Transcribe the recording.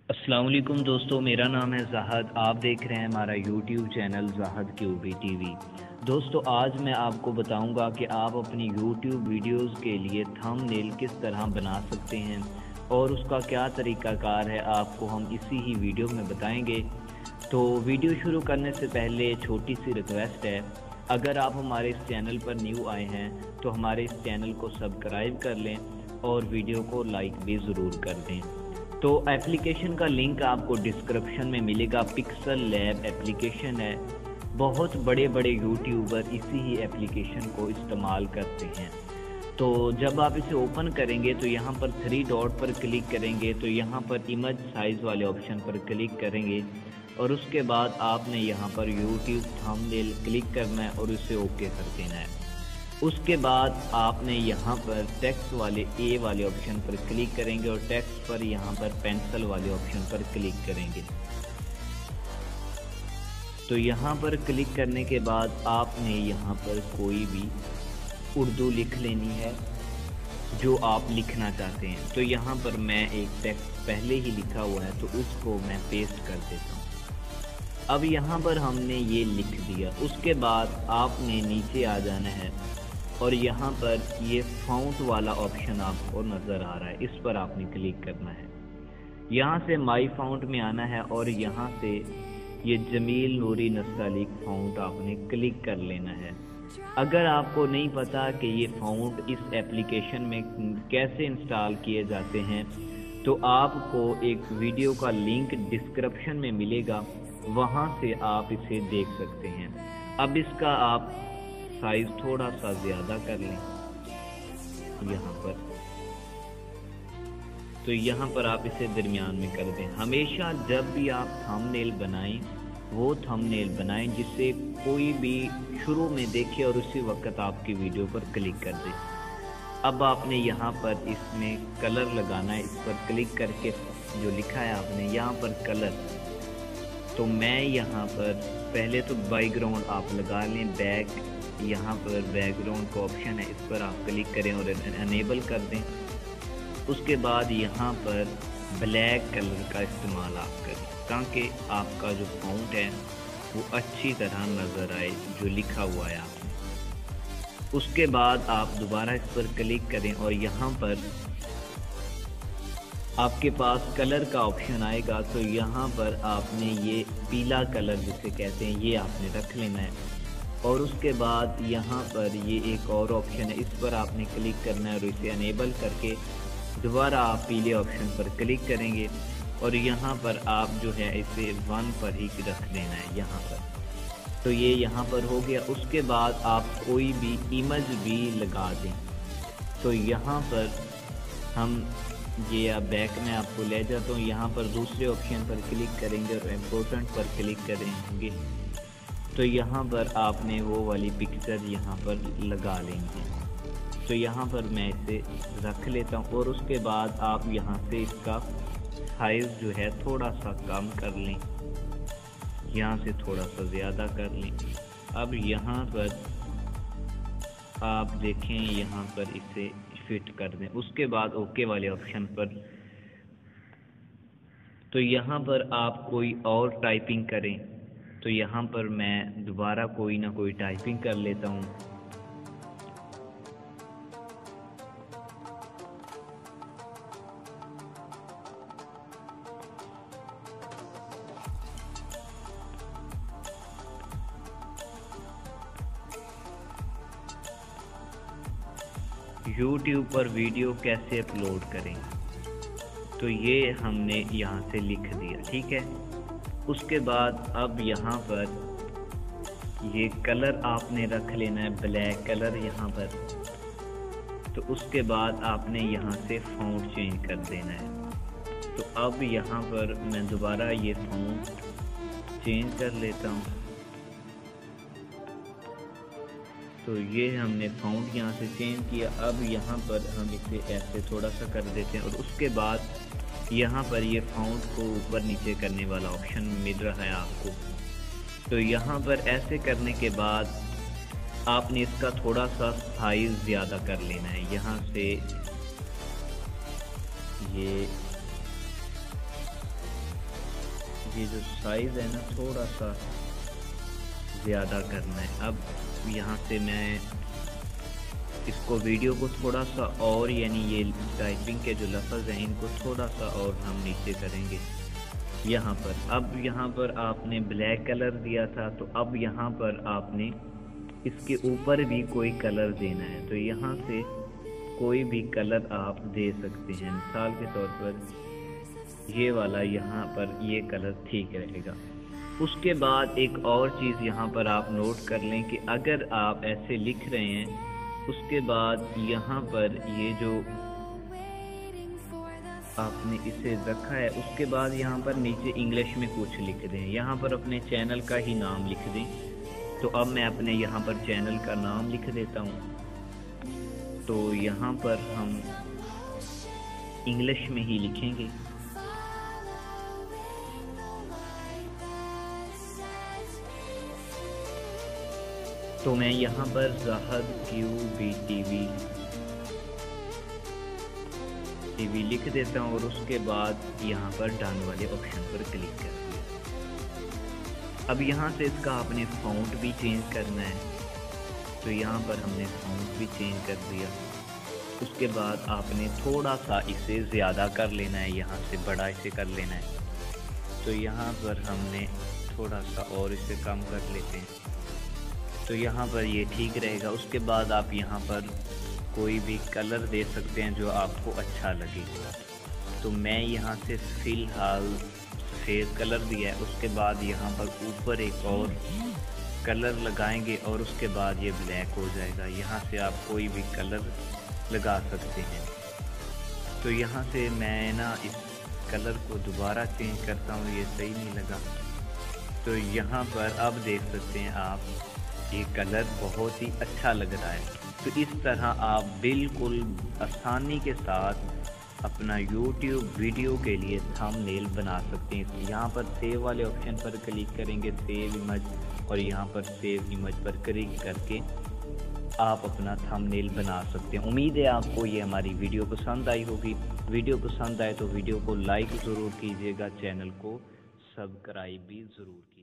السلام علیکم دوستو، میرا نام ہے زاہد. آپ دیکھ رہے ہیں ہمارا یوٹیوب چینل زاہد کیوبی ٹی وی. دوستو آج میں آپ کو بتاؤں گا کہ آپ اپنی یوٹیوب ویڈیوز کے لیے تھم نیل کس طرح بنا سکتے ہیں اور اس کا کیا طریقہ کار ہے، آپ کو ہم اسی ہی ویڈیو میں بتائیں گے. تو ویڈیو شروع کرنے سے پہلے چھوٹی سی ریکویسٹ ہے، اگر آپ ہمارے اس چینل پر نیو آئے ہیں تو ہمارے اس چینل کو سبسکرائب کر لیں اور ویڈیو کو لائک بھی ضرور کر دیں. تو ایپلیکیشن کا لنک آپ کو ڈسکرپشن میں ملے گا. پکسل لیب ایپلیکیشن ہے. بہت بڑے بڑے یوٹیوبر اسی ہی ایپلیکیشن کو استعمال کرتے ہیں. تو جب آپ اسے اوپن کریں گے تو یہاں پر 3 ڈاٹ پر کلک کریں گے تو یہاں پر امیج سائز والے آپشن پر کلک کریں گے اور اس کے بعد آپ نے یہاں پر یوٹیوب تھم نیل کلک کرنا ہے اور اسے اوکے کر دینا ہے. اس کے بعد آپ نے یہاں پر ٹیکسٹ والے اے والے آپشن پر کلک کریں گے اور ٹیکسٹ پر یہاں پر پینسل والے آپشن پر کلک کریں گے. تو یہاں پر کلک کرنے کے بعد آپ نے یہاں پر کوئی بھی اردو لکھ لینی ہے جو آپ لکھنا چاہتے ہیں. تو یہاں پر میں ایک ٹیکسٹ پہلے ہی لکھا ہوا ہے تو اس کو میں پیسٹ کر دیتا ہوں. اب یہاں پر ہم نے یہ لکھ دیا. اس کے بعد آپ نے نیچے آ جانا ہے اور یہاں پر یہ فونٹ والا آپشن آپ کو نظر آ رہا ہے، اس پر آپ نے کلک کرنا ہے. یہاں سے مائی فونٹ میں آنا ہے اور یہاں سے یہ جمیل نوری نستعلیق فونٹ آپ نے کلک کر لینا ہے. اگر آپ کو نہیں پتا کہ یہ فونٹ اس ایپلیکیشن میں کیسے انسٹال کیے جاتے ہیں تو آپ کو ایک ویڈیو کا لنک ڈسکرپشن میں ملے گا، وہاں سے آپ اسے دیکھ سکتے ہیں. اب اس کا آپ سائز تھوڑا سا زیادہ کر لیں یہاں پر، تو یہاں پر آپ اسے درمیان میں کر دیں. ہمیشہ جب بھی آپ تھم نیل بنائیں وہ تھم نیل بنائیں جس سے کوئی بھی شروع میں دیکھے اور اسی وقت آپ کی ویڈیو پر کلک کر دے. اب آپ نے یہاں پر اس میں کلر لگانا ہے. اس پر کلک کر کے جو لکھا ہے آپ نے یہاں پر کلر، تو میں یہاں پر پہلے تو بیک گراؤنڈ آپ لگا لیں. بیک یہاں پر بیک گراؤنڈ کا آپشن ہے، اس پر آپ کلک کریں اور انیبل کر دیں. اس کے بعد یہاں پر بلیک کلر کا استعمال آپ کریں تاکہ آپ کا جو فونٹ ہے وہ اچھی طرح نظر آئے جو لکھا ہوا ہے آپ نے. اس کے بعد آپ دوبارہ اس پر کلک کریں اور یہاں پر آپ کے پاس کلر کا آپشن آئے گا. تو یہاں پر آپ نے یہ پیلا کلر جسے کہتے ہیں یہ آپ نے رکھ لینا ہے. اور اس کے بعد یہاں پر یہ ایک اور آپشن ہے، اس پر آپ نے کلک کرنا ہے اور اسے انیبل کر کے دوبارہ آپ پیلے آپشن پر کلک کریں گے اور یہاں پر آپ جو ہے اسے 1 پر ہی رکھ دینا ہے یہاں پر. تو یہ یہاں پر ہو گیا. اس کے بعد آپ کوئی بھی امیج بھی لگا دیں. تو یہاں پر ہم یہ بیک میں آپ کو لے جاتا ہوں. یہاں پر دوسرے آپشن پر کلک کریں گے اور امپورٹنٹ پر کلک کریں گے تو یہاں پر آپ نے وہ والی پکچر یہاں پر لگا لیں گے. تو یہاں پر میں اسے رکھ لیتا ہوں اور اس کے بعد آپ یہاں سے اس کا سائز جو ہے تھوڑا سا کم کر لیں، یہاں سے تھوڑا سا زیادہ کر لیں. اب یہاں پر آپ دیکھیں یہاں پر اسے فٹ کر دیں. اس کے بعد اوکے والے آپشن پر، تو یہاں پر آپ کوئی اور ٹائپنگ کریں. تو یہاں پر میں دوبارہ کوئی نہ کوئی ٹائپنگ کر لیتا ہوں. یوٹیوب پر ویڈیو کیسے اپلوڈ کریں، تو یہ ہم نے یہاں سے لکھ دیا، ٹھیک ہے. اس کے بعد اب یہاں پر یہ کلر آپ نے رکھ لینا ہے بلیک کلر یہاں پر. تو اس کے بعد آپ نے یہاں سے فونٹ چینج کر دینا ہے. تو اب یہاں پر میں دوبارہ یہ فونٹ چینج کر لیتا ہوں. تو یہ ہم نے فونٹ یہاں سے چینج کیا. اب یہاں پر ہم اسے ایسے تھوڑا سا کر دیتے ہیں اور اس کے بعد یہاں پر یہ فونٹ کو اوپر نیچے کرنے والا آپشن مل رہا ہے آپ کو. تو یہاں پر ایسے کرنے کے بعد آپ نے اس کا تھوڑا سا سائز زیادہ کر لینا ہے. یہاں سے یہ یہ جو سائز ہے نا تھوڑا سا زیادہ کرنا ہے. اب یہاں سے میں اس کو ویڈیو کو تھوڑا سا اور یعنی یہ ٹائپنگ کے جو لفظ ہیں ان کو تھوڑا سا اور ہم نیچے کریں گے یہاں پر. اب یہاں پر آپ نے بلیک کلر دیا تھا تو اب یہاں پر آپ نے اس کے اوپر بھی کوئی کلر دینا ہے. تو یہاں سے کوئی بھی کلر آپ دے سکتے ہیں. مثال کے طور پر یہ والا یہاں پر یہ کلر ٹھیک رہے گا. اس کے بعد ایک اور چیز یہاں پر آپ نوٹ کر لیں کہ اگر آپ ایسے لکھ رہے ہیں اس کے بعد یہاں پر یہ جو آپ نے اسے رکھا ہے اس کے بعد یہاں پر نیچے انگلش میں کچھ لکھ دیں. یہاں پر اپنے چینل کا ہی نام لکھ دیں. تو اب میں اپنے یہاں پر چینل کا نام لکھ دیتا ہوں. تو یہاں پر ہم انگلش میں ہی لکھیں گے. تو میں یہاں پر زاہد QB ٹی وی لکھ دیتا ہوں اور اس کے بعد یہاں پر ڈن والے آپشن پر کلک کر دیا. اب یہاں سے اس کا آپ نے فونٹ بھی چینج کرنا ہے. تو یہاں پر ہم نے فونٹ بھی چینج کر دیا. اس کے بعد آپ نے تھوڑا سا اسے زیادہ کر لینا ہے, یہاں سے بڑا اسے کر لینا ہے. تو یہاں پر ہم نے تھوڑا سا اور اسے کم کر لیتے ہیں. تو یہاں پر یہ ٹھیک رہے گا. اس کے بعد آپ یہاں پر کوئی بھی کلر دے سکتے ہیں جو آپ کو اچھا لگے. تو میں یہاں سے فی الحال سفید کلر دیا ہے. اس کے بعد یہاں پر اوپر ایک اور کلر لگائیں گے اور اس کے بعد یہ بلیک ہو جائے گا. یہاں سے آپ کوئی بھی کلر لگا سکتے ہیں. تو یہاں سے میں نا اس کلر کو دوبارہ چینج کرتا ہوں, یہ صحیح نہیں لگا. تو یہاں پر اب دیکھ سکتے ہیں آپ یہ کلر بہت ہی اچھا لگ رہا ہے. تو اس طرح آپ بالکل آسانی کے ساتھ اپنا یوٹیوب ویڈیو کے لیے تھم نیل بنا سکتے ہیں. یہاں پر سیو والے آپشن پر کلک کریں گے, سیو امیج, اور یہاں پر سیو امیج پر کلک کر کے آپ اپنا تھم نیل بنا سکتے ہیں. امید ہے آپ کو یہ ہماری ویڈیو پسند آئی ہوگی. ویڈیو پسند آئے تو ویڈیو کو لائک ضرور کیجیے گا, چینل کو سبسکرائب بھی ضرور کیجیے.